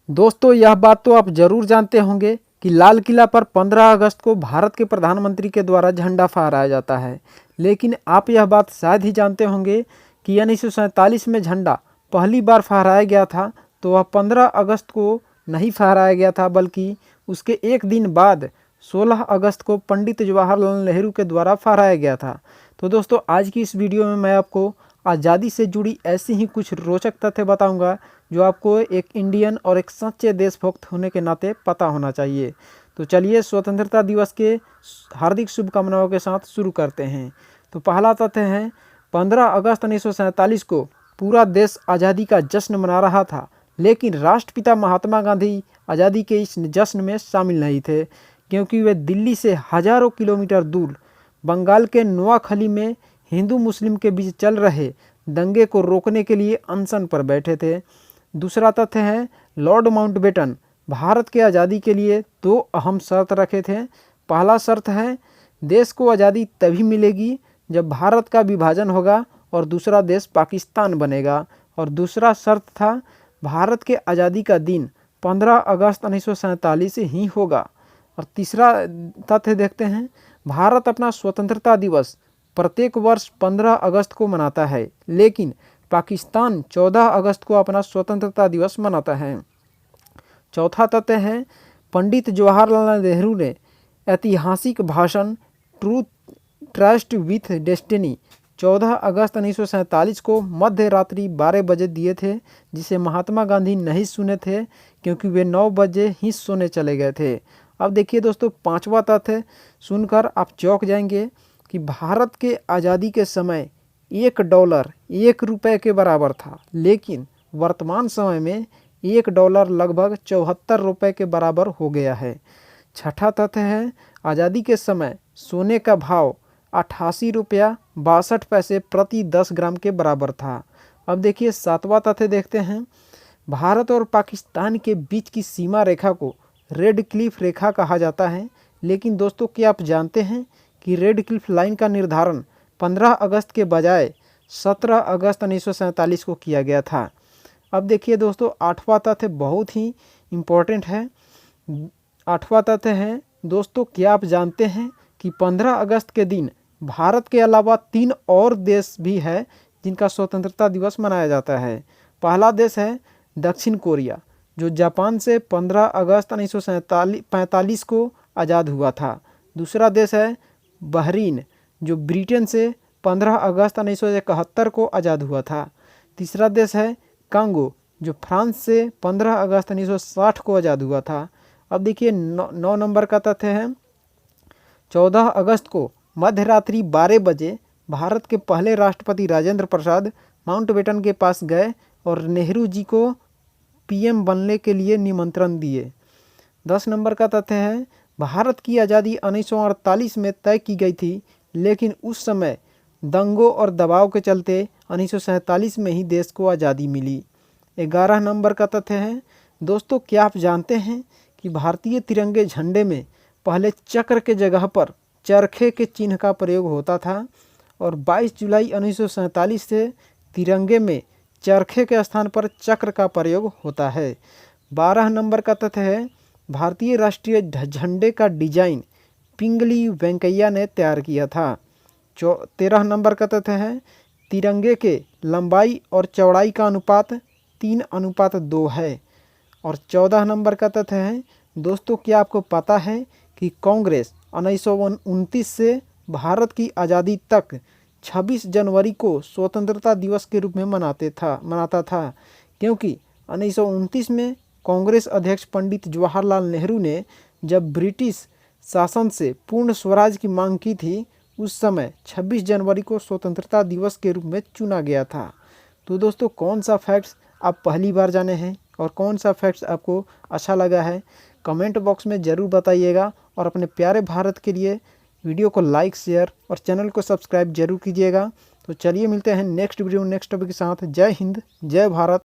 दोस्तों, यह बात तो आप जरूर जानते होंगे कि लाल किला पर 15 अगस्त को भारत के प्रधानमंत्री के द्वारा झंडा फहराया जाता है। लेकिन आप यह बात शायद ही जानते होंगे कि 1947 में झंडा पहली बार फहराया गया था, तो वह 15 अगस्त को नहीं फहराया गया था, बल्कि उसके एक दिन बाद 16 अगस्त को पंडित जवाहरलाल नेहरू के द्वारा फहराया गया था। तो दोस्तों, आज की इस वीडियो में मैं आपको आज़ादी से जुड़ी ऐसी ही कुछ रोचक तथ्य बताऊंगा जो आपको एक इंडियन और एक सच्चे देशभक्त होने के नाते पता होना चाहिए। तो चलिए स्वतंत्रता दिवस के हार्दिक शुभकामनाओं के साथ शुरू करते हैं। तो पहला तथ्य है, 15 अगस्त 1947 को पूरा देश आज़ादी का जश्न मना रहा था, लेकिन राष्ट्रपिता महात्मा गांधी आज़ादी के इस जश्न में शामिल नहीं थे, क्योंकि वे दिल्ली से हजारों किलोमीटर दूर बंगाल के नोआखली में हिंदू मुस्लिम के बीच चल रहे दंगे को रोकने के लिए अनशन पर बैठे थे। दूसरा तथ्य है, लॉर्ड माउंटबेटन भारत के आज़ादी के लिए 2 अहम शर्त रखे थे। पहला शर्त है, देश को आज़ादी तभी मिलेगी जब भारत का विभाजन होगा और दूसरा देश पाकिस्तान बनेगा। और दूसरा शर्त था, भारत के आज़ादी का दिन 15 अगस्त 1947 ही होगा। और तीसरा तथ्य देखते हैं, भारत अपना स्वतंत्रता दिवस प्रत्येक वर्ष 15 अगस्त को मनाता है, लेकिन पाकिस्तान 14 अगस्त को अपना स्वतंत्रता दिवस मनाता है। चौथा तथ्य है, पंडित जवाहरलाल नेहरू ने ऐतिहासिक भाषण ट्रूथ ट्रस्ट विथ डेस्टिनी 14 अगस्त 1947 को मध्य रात्रि 12 बजे दिए थे, जिसे महात्मा गांधी नहीं सुने थे क्योंकि वे 9 बजे ही सोने चले गए थे। अब देखिए दोस्तों, पांचवा तथ्य सुनकर आप चौंक जाएंगे कि भारत के आज़ादी के समय $1 1 रुपये के बराबर था, लेकिन वर्तमान समय में $1 लगभग 74 रुपये के बराबर हो गया है। छठा तथ्य है, आज़ादी के समय सोने का भाव 88 रुपया 62 पैसे प्रति 10 ग्राम के बराबर था। अब देखिए सातवां तथ्य देखते हैं, भारत और पाकिस्तान के बीच की सीमा रेखा को रेड क्लिफ रेखा कहा जाता है। लेकिन दोस्तों, क्या आप जानते हैं कि रेड क्लिफ लाइन का निर्धारण 15 अगस्त के बजाय 17 अगस्त 1947 को किया गया था। अब देखिए दोस्तों, आठवां तथ्य बहुत ही इम्पोर्टेंट है। आठवां तथ्य है दोस्तों, क्या आप जानते हैं कि 15 अगस्त के दिन भारत के अलावा 3 और देश भी है जिनका स्वतंत्रता दिवस मनाया जाता है। पहला देश है दक्षिण कोरिया, जो जापान से 15 अगस्त 1945 को आज़ाद हुआ था। दूसरा देश है बहरीन, जो ब्रिटेन से 15 अगस्त 1971 को आज़ाद हुआ था। तीसरा देश है कांगो, जो फ्रांस से 15 अगस्त 1960 को आज़ाद हुआ था। अब देखिए 9 नंबर का तथ्य है, 14 अगस्त को मध्य रात्रि 12 बजे भारत के पहले राष्ट्रपति राजेंद्र प्रसाद माउंटबेटन के पास गए और नेहरू जी को पीएम बनने के लिए निमंत्रण दिए। 10 नंबर का तथ्य है, भारत की आज़ादी 1948 में तय की गई थी, लेकिन उस समय दंगों और दबाव के चलते 1947 में ही देश को आज़ादी मिली। 11 नंबर का तथ्य है दोस्तों, क्या आप जानते हैं कि भारतीय तिरंगे झंडे में पहले चक्र के जगह पर चरखे के चिन्ह का प्रयोग होता था, और 22 जुलाई 1947 से तिरंगे में चरखे के स्थान पर चक्र का प्रयोग होता है। 12 नंबर का तथ्य है, भारतीय राष्ट्रीय झंडे का डिजाइन पिंगली वेंकैया ने तैयार किया था। 13 नंबर का तथ्य है, तिरंगे के लंबाई और चौड़ाई का अनुपात 3:2 है। और 14 नंबर का तथ्य है दोस्तों, क्या आपको पता है कि कांग्रेस 1929 से भारत की आज़ादी तक 26 जनवरी को स्वतंत्रता दिवस के रूप में मनाता था, क्योंकि 1929 में कांग्रेस अध्यक्ष पंडित जवाहरलाल नेहरू ने जब ब्रिटिश शासन से पूर्ण स्वराज की मांग की थी, उस समय 26 जनवरी को स्वतंत्रता दिवस के रूप में चुना गया था। तो दोस्तों, कौन सा फैक्ट्स आप पहली बार जाने हैं और कौन सा फैक्ट्स आपको अच्छा लगा है, कमेंट बॉक्स में ज़रूर बताइएगा। और अपने प्यारे भारत के लिए वीडियो को लाइक, शेयर और चैनल को सब्सक्राइब जरूर कीजिएगा। तो चलिए मिलते हैं नेक्स्ट वीडियो नेक्स्ट टॉपिक के साथ। जय हिंद, जय भारत।